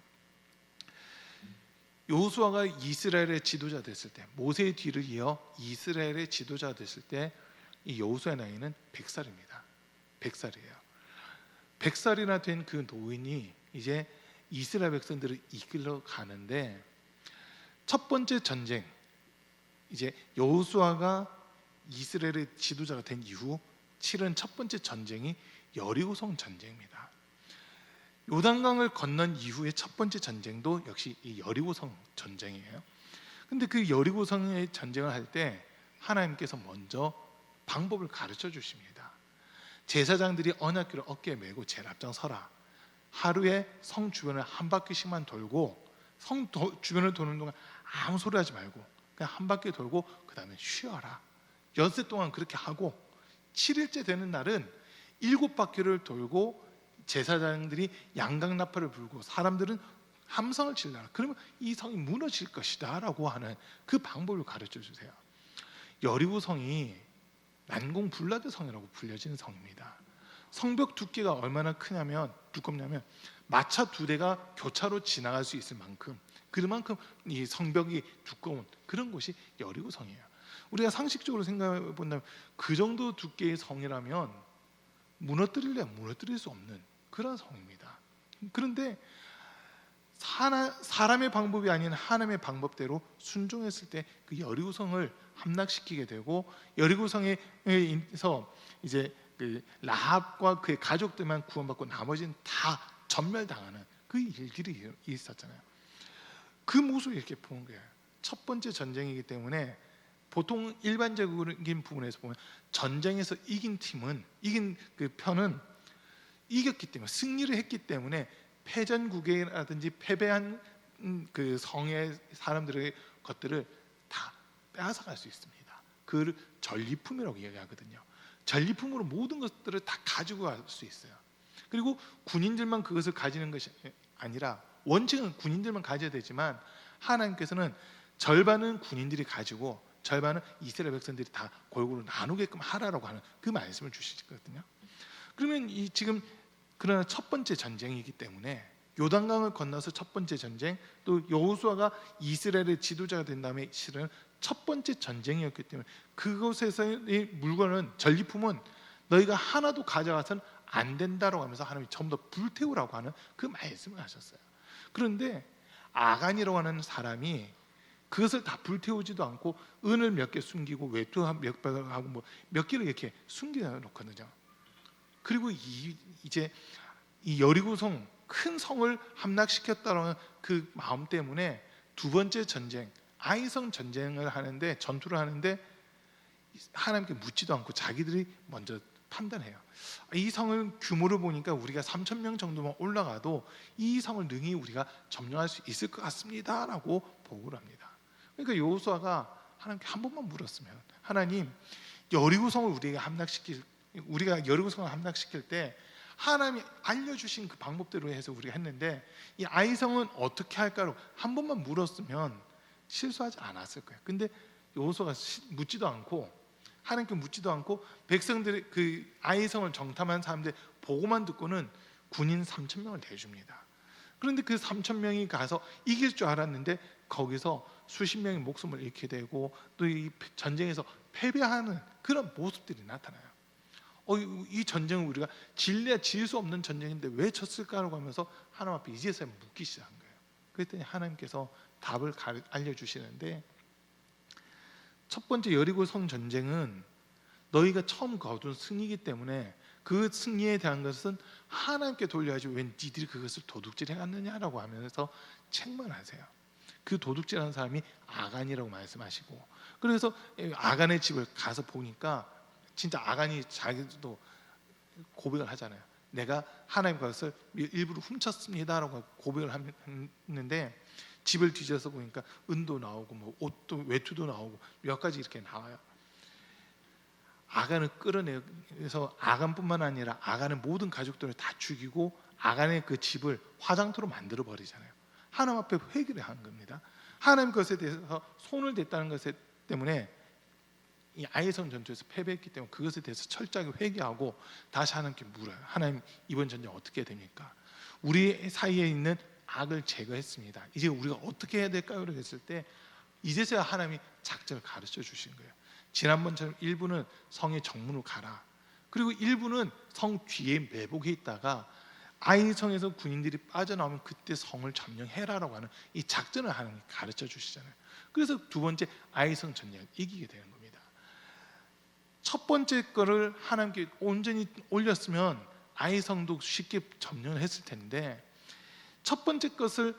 여호수아가 이스라엘의 지도자 됐을 때, 모세의 뒤를 이어 이스라엘의 지도자 됐을 때 이 여호수아의 나이는 100살입니다. 100살이에요. 100살이나 된 그 노인이 이제 이스라엘 백성들을 이끌어 가는데, 첫 번째 전쟁, 이제 여호수아가 이스라엘의 지도자가 된 이후 치른 첫 번째 전쟁이 여리고성 전쟁입니다. 요단강을 건넌 이후의 첫 번째 전쟁도 역시 이 여리고성 전쟁이에요. 근데 그 여리고성의 전쟁을 할 때 하나님께서 먼저 방법을 가르쳐 주십니다. 제사장들이 언약궤를 어깨에 메고 제일 앞장 서라. 하루에 성 주변을 한 바퀴씩만 돌고, 성 주변을 도는 동안 아무 소리 하지 말고 그냥 한 바퀴 돌고 그 다음에 쉬어라. 연세 동안 그렇게 하고 7일째 되는 날은 7바퀴를 돌고 제사장들이 양강나팔을 불고 사람들은 함성을 치려라. 그러면 이 성이 무너질 것이다 라고 하는 그 방법을 가르쳐 주세요. 여리고성이 난공불락의 성이라고 불려지는 성입니다. 성벽 두께가 얼마나 두껍냐면 마차 2대가 교차로 지나갈 수 있을 만큼, 그만큼 이 성벽이 두꺼운 그런 곳이 여리고성이에요. 우리가 상식적으로 생각해 본다면 그 정도 두께의 성이라면 무너뜨릴 수 없는 그런 성입니다. 그런데 사람의 방법이 아닌 하나님의 방법대로 순종했을 때 그 여리고성을 함락시키게 되고, 여리고성에서 이제 그 라합과 그의 가족들만 구원받고 나머지는 다 전멸당하는 그 일들이 있었잖아요. 그 모습을 이렇게 보는 거예요. 첫 번째 전쟁이기 때문에 보통 일반적인 부분에서 보면 전쟁에서 이긴 그 편은 이겼기 때문에, 승리를 했기 때문에 패전국이라든지 패배한 그 성의 사람들의 것들을 다 빼앗아갈 수 있습니다. 그걸 전리품이라고 이야기하거든요. 전리품으로 모든 것들을 다 가지고 갈 수 있어요. 그리고 군인들만 그것을 가지는 것이 아니라, 원칙은 군인들만 가져야 되지만 하나님께서는 절반은 군인들이 가지고 절반은 이스라엘 백성들이 다 골고루 나누게끔 하라라고 하는 그 말씀을 주시거든요. 그러면 이 지금 그러나 첫 번째 전쟁이기 때문에, 요단강을 건너서 첫 번째 전쟁, 또 여호수아가 이스라엘의 지도자가 된 다음에 실은 첫 번째 전쟁이었기 때문에 그곳에서의 물건은, 전리품은 너희가 하나도 가져가서는 안 된다라고 하면서 하나님이 전부 다 불태우라고 하는 그 말씀을 하셨어요. 그런데 아간이라고 하는 사람이 그것을 다 불태우지도 않고 은을 몇 개 숨기고 외투 몇 백을 하고 뭐 몇 개를 이렇게 숨겨 놓거든요. 그리고 이제 이 여리고성, 큰 성을 함락시켰다는 그 마음 때문에 두 번째 전쟁, 아이성 전쟁을 하는데, 전투를 하는데 하나님께 묻지도 않고 자기들이 먼저 판단해요. 이 성을 규모를 보니까 우리가 3,000명 정도만 올라가도 이 성을 능히 우리가 점령할 수 있을 것 같습니다라고 보고를 합니다. 그러니까 여호수아가 하나님께 한 번만 물었으면, 하나님, 여리고성을 우리가 여리고성을 함락시킬 때 하나님이 알려주신 그 방법대로 해서 우리가 했는데 이 아이성은 어떻게 할까로 한 번만 물었으면 실수하지 않았을 거예요. 근데 여호수아가 묻지도 않고, 하나님께 묻지도 않고 백성들이 그 아이성을 정탐한 사람들 보고만 듣고는 군인 3,000명을 내줍니다. 그런데 그 3,000명이 가서 이길 줄 알았는데 거기서 수십 명의 목숨을 잃게 되고 또 이 전쟁에서 패배하는 그런 모습들이 나타나요. 이 전쟁은 우리가 질 수 없는 전쟁인데 왜 졌을까라고 하면서 하나님 앞에 이제서야 묻기 시작한 거예요. 그랬더니 하나님께서 답을 알려주시는데, 첫 번째 여리고성 전쟁은 너희가 처음 거둔 승리이기 때문에 그 승리에 대한 것은 하나님께 돌려야지 왜 니들이 그것을 도둑질해 갔느냐라고 하면서 책망하세요. 그 도둑질하는 사람이 아간이라고 말씀하시고, 그래서 아간의 집을 가서 보니까 진짜 아간이 자기도 고백을 하잖아요. 내가 하나님 것을 일부러 훔쳤습니다라고 고백을 했는데, 집을 뒤져서 보니까 은도 나오고 뭐 옷도 외투도 나오고 몇 가지 이렇게 나와요. 아간을 끌어내서 아간뿐만 아니라 아간의 모든 가족들을 다 죽이고 아간의 그 집을 화장터로 만들어 버리잖아요. 하나님 앞에 회개를 한 겁니다. 하나님 것에 대해서 손을 댔다는 것 때문에 이 아이성 전투에서 패배했기 때문에 그것에 대해서 철저하게 회개하고 다시 하나님께 물어요. 하나님, 이번 전쟁 어떻게 해야 됩니까? 우리 사이에 있는 악을 제거했습니다. 이제 우리가 어떻게 해야 될까요? 이렇게 했을 때 이제서야 하나님이 작전을 가르쳐 주신 거예요. 지난번처럼 일부는 성의 정문으로 가라, 그리고 일부는 성 뒤에 매복해 있다가 아이성에서 군인들이 빠져나오면 그때 성을 점령해라라고 하는 이 작전을 하나님이 가르쳐 주시잖아요. 그래서 두 번째 아이성 전쟁을 이기게 되는 겁니다. 첫 번째 거를 하나님께 온전히 올렸으면 아이성도 쉽게 점령을 했을 텐데, 첫 번째 것을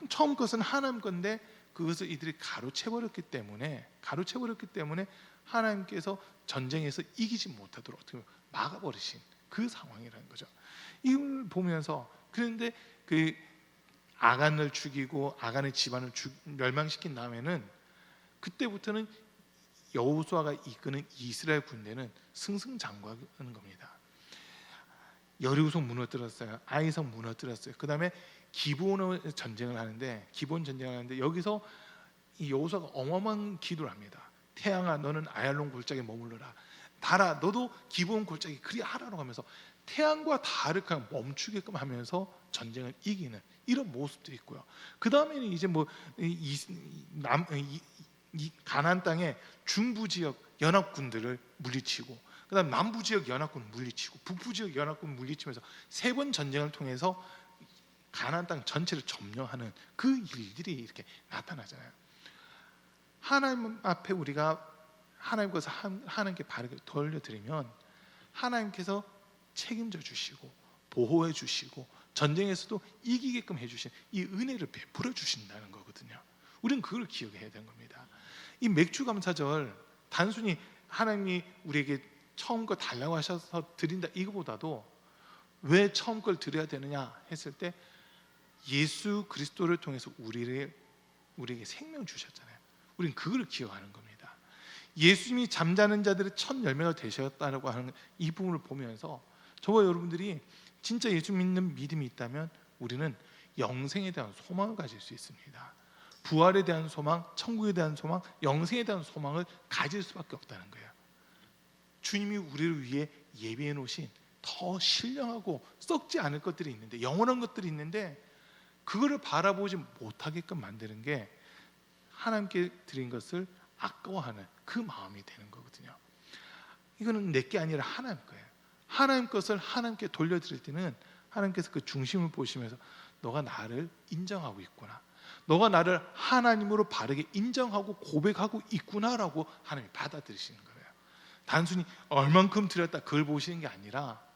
처음 것은 하나님 건데 그것을 이들이 가로채버렸기 때문에 하나님께서 전쟁에서 이기지 못하도록 어떻게 막아버리신 그 상황이라는 거죠. 이걸 보면서, 그런데 그 아간을 죽이고 아간의 집안을 멸망시킨 다음에는 그때부터는 여호수아가 이끄는 이스라엘 군대는 승승장구하는 겁니다. 여리고성 무너뜨렸어요. 아이성 무너뜨렸어요. 그 다음에 기브온 전쟁을 하는데 여기서 이 여호수아가 어마어마한 기도를 합니다. 태양아, 너는 아얄론 골짜기에 머물러라. 달아, 너도 기브온 골짜기 그리 하라고 하면서 태양과 달을 그냥 멈추게끔 하면서 전쟁을 이기는 이런 모습도 있고요. 그 다음에는 이제 이 가나안 땅의 중부 지역 연합군들을 물리치고, 그다음 남부 지역 연합군 물리치고, 북부 지역 연합군 물리치면서 세 번 전쟁을 통해서 가나안 땅 전체를 점령하는 그 일들이 이렇게 나타나잖아요. 하나님 앞에 우리가 하나님 것을 하나님께 바르게 돌려드리면 하나님께서 책임져 주시고 보호해 주시고 전쟁에서도 이기게끔 해주신 이 은혜를 베풀어 주신다는 거거든요. 우리는 그걸 기억해야 되는 겁니다. 이 맥주 감사절 단순히 하나님이 우리에게 처음 거 달라고 하셔서 드린다 이거보다도 왜 처음 걸 드려야 되느냐 했을 때 예수 그리스도를 통해서 우리에게 생명 주셨잖아요. 우리는 그걸 기억하는 겁니다. 예수님이 잠자는 자들의 첫 열매가 되셨다고 하는 이 부분을 보면서 저와 여러분들이 진짜 예수 믿는 믿음이 있다면 우리는 영생에 대한 소망을 가질 수 있습니다. 부활에 대한 소망, 천국에 대한 소망, 영생에 대한 소망을 가질 수밖에 없다는 거예요. 주님이 우리를 위해 예비해 놓으신 더 신령하고 썩지 않을 것들이 있는데, 영원한 것들이 있는데 그거를 바라보지 못하게끔 만드는 게 하나님께 드린 것을 아까워하는 그 마음이 되는 거거든요. 이거는 내게 아니라 하나님 거예요. 하나님 것을 하나님께 돌려드릴 때는 하나님께서 그 중심을 보시면서 너가 나를 인정하고 있구나, 너가 나를 하나님으로 바르게 인정하고 고백하고 있구나라고 하나님이 받아들이시는 거예요. 단순히 얼만큼 드렸다 그걸 보시는 게 아니라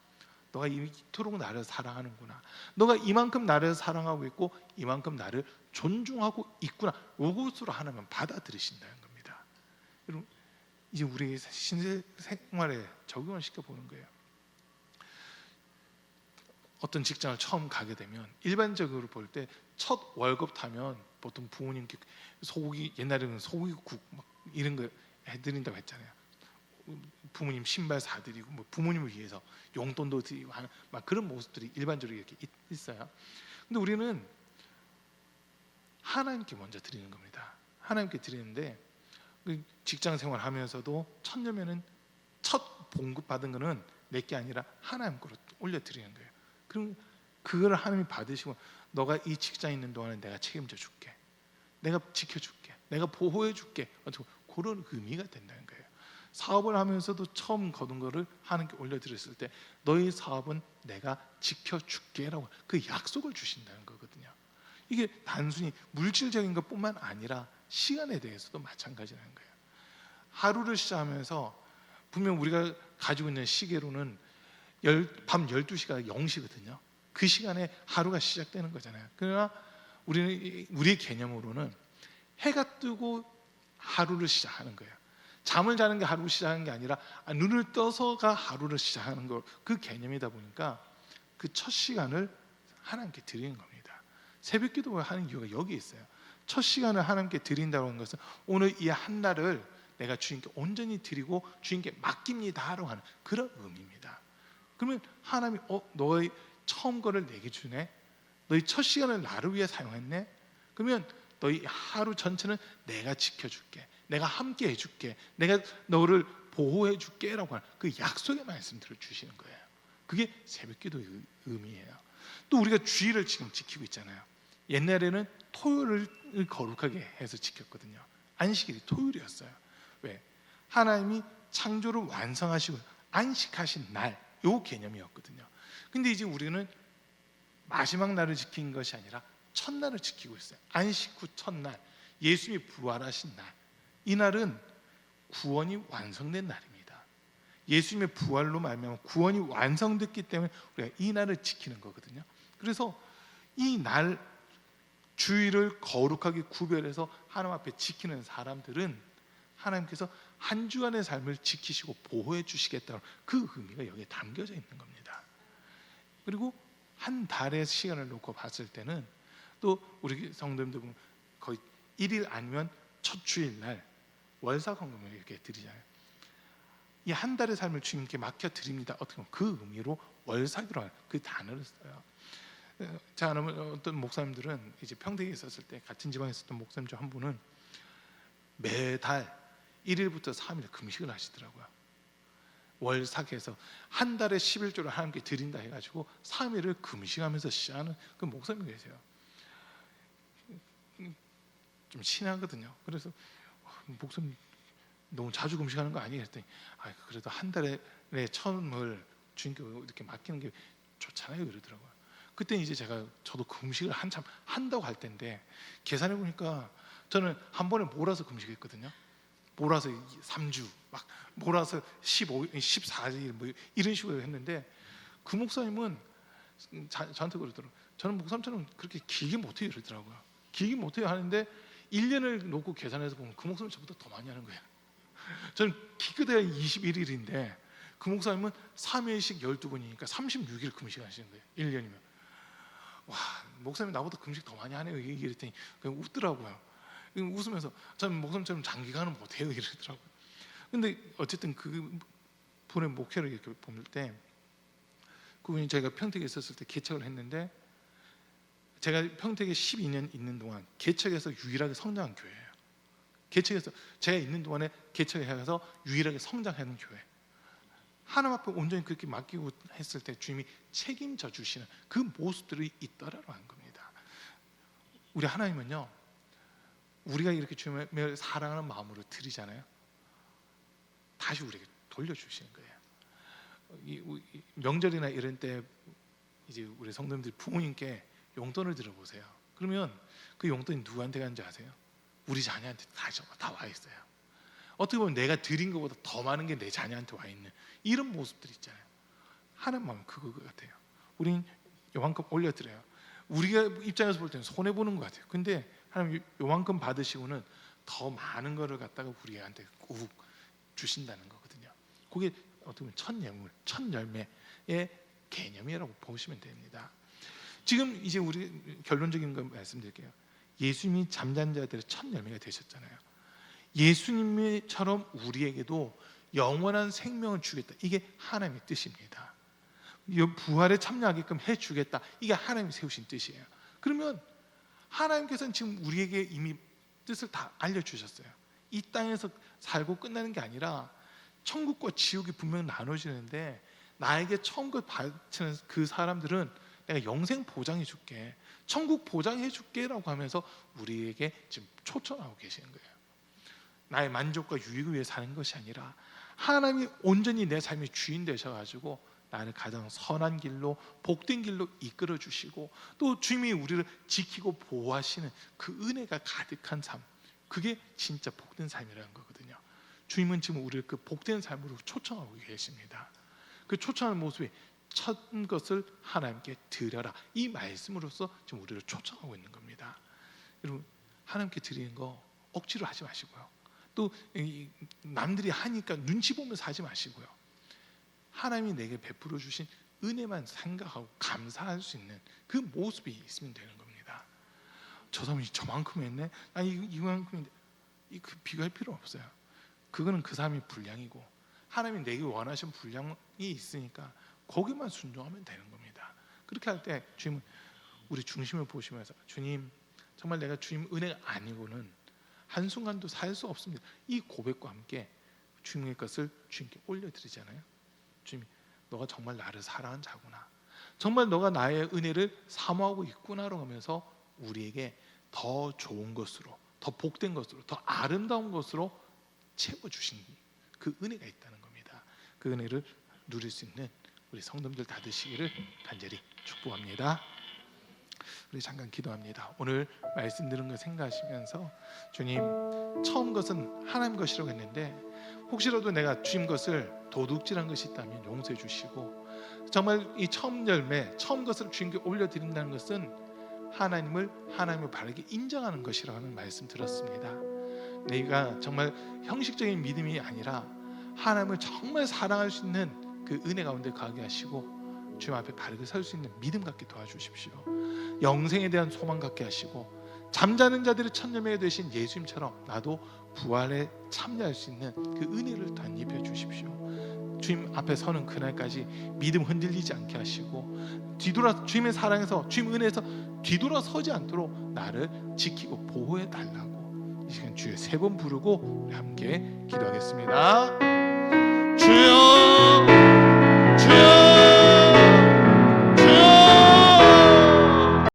너가 이토록 나를 사랑하는구나, 너가 이만큼 나를 사랑하고 있고 이만큼 나를 존중하고 있구나, 이것으로 하나님은 받아들이신다는 겁니다. 여러분, 이제 우리 신세 생활에 적용을 시켜보는 거예요. 어떤 직장을 처음 가게 되면 일반적으로 볼 때 첫 월급 타면 보통 부모님께 소고기, 옛날에는 소고기국 막 이런 거 해드린다고 했잖아요. 부모님 신발 사드리고 뭐 부모님을 위해서 용돈도 드리고 하는 막 그런 모습들이 일반적으로 이렇게 있어요. 근데 우리는 하나님께 먼저 드리는 겁니다. 하나님께 드리는데 직장 생활하면서도 첫 열매는, 첫 봉급 받은 거는 내게 아니라 하나님 거로 올려 드리는 거예요. 그럼 그걸 하나님이 받으시고 너가 이 직장에 있는 동안은 내가 책임져 줄게, 내가 지켜줄게, 내가 보호해 줄게, 그런 의미가 된다는 거예요. 사업을 하면서도 처음 거둔 거를 하나님께 올려드렸을 때 너희 사업은 내가 지켜줄게라고 그 약속을 주신다는 거거든요. 이게 단순히 물질적인 것뿐만 아니라 시간에 대해서도 마찬가지라는 거예요. 하루를 시작하면서 분명 우리가 가지고 있는 시계로는 밤 12시가 0시거든요. 그 시간에 하루가 시작되는 거잖아요. 그러나 우리는, 우리의 개념으로는 해가 뜨고 하루를 시작하는 거예요. 잠을 자는 게 하루 시작하는 게 아니라 눈을 떠서가 하루를 시작하는 거, 그 개념이다 보니까 그 첫 시간을 하나님께 드리는 겁니다. 새벽 기도를 하는 이유가 여기 있어요. 첫 시간을 하나님께 드린다고 하는 것은 오늘 이 한 날을 내가 주님께 온전히 드리고 주님께 맡깁니다라고 하는 그런 의미입니다. 그러면 하나님이 너의 처음 거를 내게 주네, 너희 첫 시간을 나를 위해 사용했네, 그러면 너희 하루 전체는 내가 지켜줄게, 내가 함께 해줄게, 내가 너를 보호해 줄게 라고 하는 그 약속의 말씀들을 주시는 거예요. 그게 새벽기도의 의미예요. 또 우리가 주일을 지금 지키고 있잖아요. 옛날에는 토요일을 거룩하게 해서 지켰거든요. 안식일이 토요일이었어요. 왜? 하나님이 창조를 완성하시고 안식하신 날, 요 개념이었거든요. 근데 이제 우리는 마지막 날을 지킨 것이 아니라 첫날을 지키고 있어요. 안식 후 첫날, 예수님이 부활하신 날, 이 날은 구원이 완성된 날입니다. 예수님의 부활로 말미암아 구원이 완성됐기 때문에 우리가 이 날을 지키는 거거든요. 그래서 이 날 주일을 거룩하게 구별해서 하나님 앞에 지키는 사람들은 하나님께서 한 주간의 삶을 지키시고 보호해 주시겠다는 그 의미가 여기에 담겨져 있는 겁니다. 그리고 한 달의 시간을 놓고 봤을 때는 또 우리 성도님들 보면 거의 1일 아니면 첫 주일날 월사헌금을 이렇게 드리잖아요. 이 한 달의 삶을 주님께 맡겨 드립니다. 어떻게 보면 그 의미로 월사기로 하는 그 단어를 써요. 제가 아는 어떤 목사님들은 이제 평택에 있었을 때 같은 지방에 있었던 목사님 중 한 분은 매달 1일부터 3일 금식을 하시더라고요. 월삭해서 한 달에 11조를 하나님께 드린다 해가지고 3일을 금식하면서 시작하는 그 목사님 계세요. 좀 신하거든요. 그래서 목사님 너무 자주 금식하는 거 아니에요? 했더니 그래도 한 달에 내 처음을 주님께 이렇게 맡기는 게 좋잖아요, 이러더라고요. 그때 이제 저도 금식을 한참 한다고 할 때인데 계산해 보니까 저는 한 번에 몰아서 금식했거든요. 몰아서 3주, 막 몰아서 14일 뭐 이런 식으로 했는데 그 목사님은 저한테 그러더라고요. 저는 목사님처럼 그렇게 길게 못해요 이러더라고요. 길게 못해요 하는데 1년을 놓고 계산해서 보면 그 목사님 저보다 더 많이 하는 거예요. 저는 기껏해야 21일인데 그 목사님은 3일씩 12번이니까 36일 금식 하시는 거예요. 1년이면. 와, 목사님 나보다 금식 더 많이 하네요. 이랬더니 그냥 웃더라고요. 웃으면서 저는 목사님처럼 장기간은 못해요 이러더라고요. 근데 어쨌든 그 분의 목회를 이렇게 볼 때 그분이 제가 평택에 있었을 때 개척을 했는데 제가 평택에 12년 있는 동안 개척에서 유일하게 성장한 교회예요. 개척에서 제가 있는 동안에 개척해서 유일하게 성장하는 교회. 하나님 앞에 온전히 그렇게 맡기고 했을 때 주님이 책임져 주시는 그 모습들이 있더라라는 겁니다. 우리 하나님은요, 우리가 이렇게 주님을 사랑하는 마음으로 드리잖아요. 다시 우리에게 돌려주시는 거예요. 명절이나 이런 때 이제 우리 성도님들 부모님께 용돈을 들어보세요. 그러면 그 용돈이 누구한테 가는지 아세요? 우리 자녀한테 다 와 있어요. 어떻게 보면 내가 드린 것보다 더 많은 게 내 자녀한테 와 있는 이런 모습들 있잖아요. 하나님 마음은 그거 같아요. 우린 요만큼 올려드려요. 우리가 입장에서 볼 때는 손해 보는 것 같아요. 근데 하나님 요만큼 받으시고는 더 많은 거를 갖다가 우리한테 꾹 주신다는 거거든요. 그게 어떻게 보면 첫 예물, 첫 열매의 개념이라고 보시면 됩니다. 지금 이제 우리 결론적인 거 말씀드릴게요. 예수님이 잠자는 자들의 첫 열매가 되셨잖아요. 예수님처럼 우리에게도 영원한 생명을 주겠다. 이게 하나님의 뜻입니다. 부활에 참여하게끔 해주겠다. 이게 하나님이 세우신 뜻이에요. 그러면 하나님께서는 지금 우리에게 이미 뜻을 다 알려주셨어요. 이 땅에서 살고 끝나는 게 아니라 천국과 지옥이 분명히 나눠지는데 나에게 천국 바치는 그 사람들은 내가 영생 보장해 줄게, 천국 보장해 줄게 라고 하면서 우리에게 지금 초청하고 계시는 거예요. 나의 만족과 유익을 위해 사는 것이 아니라 하나님이 온전히 내 삶의 주인 되셔가지고 나를 가장 선한 길로, 복된 길로 이끌어 주시고 또 주님이 우리를 지키고 보호하시는 그 은혜가 가득한 삶, 그게 진짜 복된 삶이라는 거거든요. 주님은 지금 우리를 그 복된 삶으로 초청하고 계십니다. 그 초청하는 모습이 첫 것을 하나님께 드려라, 이 말씀으로써 지금 우리를 초청하고 있는 겁니다. 여러분, 하나님께 드리는 거 억지로 하지 마시고요. 또 남들이 하니까 눈치 보면서 하지 마시고요. 하나님이 내게 베풀어 주신 은혜만 생각하고 감사할 수 있는 그 모습이 있으면 되는 겁니다. 저 사람이 저만큼 했네, 아니 이만큼인데, 그 비교할 필요 없어요. 그거는 그 사람이 분량이고 하나님이 내게 원하신 분량이 있으니까 거기만 순종하면 되는 겁니다. 그렇게 할 때 주님은 우리 중심을 보시면서 주님, 정말 내가 주님 은혜가 아니고는 한순간도 살 수 없습니다. 이 고백과 함께 주님의 것을 주님께 올려드리잖아요. 주님, 너가 정말 나를 사랑한 자구나, 정말 너가 나의 은혜를 사모하고 있구나라고 하면서 우리에게 더 좋은 것으로, 더 복된 것으로, 더 아름다운 것으로 채워주신 그 은혜가 있다는 겁니다. 그 은혜를 누릴 수 있는 우리 성도님들 다 되시기를 간절히 축복합니다. 우리 잠깐 기도합니다. 오늘 말씀 들은 거 생각하시면서 주님, 처음 것은 하나님 것이라고 했는데 혹시라도 내가 주님 것을 도둑질한 것이 있다면 용서해 주시고, 정말 이 처음 열매, 처음 것을 주님께 올려드린다는 것은 하나님을 바르게 인정하는 것이라는 말씀 들었습니다. 내가 정말 형식적인 믿음이 아니라 하나님을 정말 사랑할 수 있는 그 은혜 가운데 가게 하시고 주님 앞에 바르게 설 수 있는 믿음 갖게 도와주십시오. 영생에 대한 소망 갖게 하시고 잠자는 자들의 첫 열매가 되신 예수님처럼 나도 부활에 참여할 수 있는 그 은혜를 덧입혀 주십시오. 주님 앞에 서는 그날까지 믿음 흔들리지 않게 하시고 주님의 사랑에서, 주님 은혜에서 뒤돌아서지 않도록 나를 지키고 보호해 달라고 이 시간 주여 3번 부르고 우리 함께 기도하겠습니다. 주여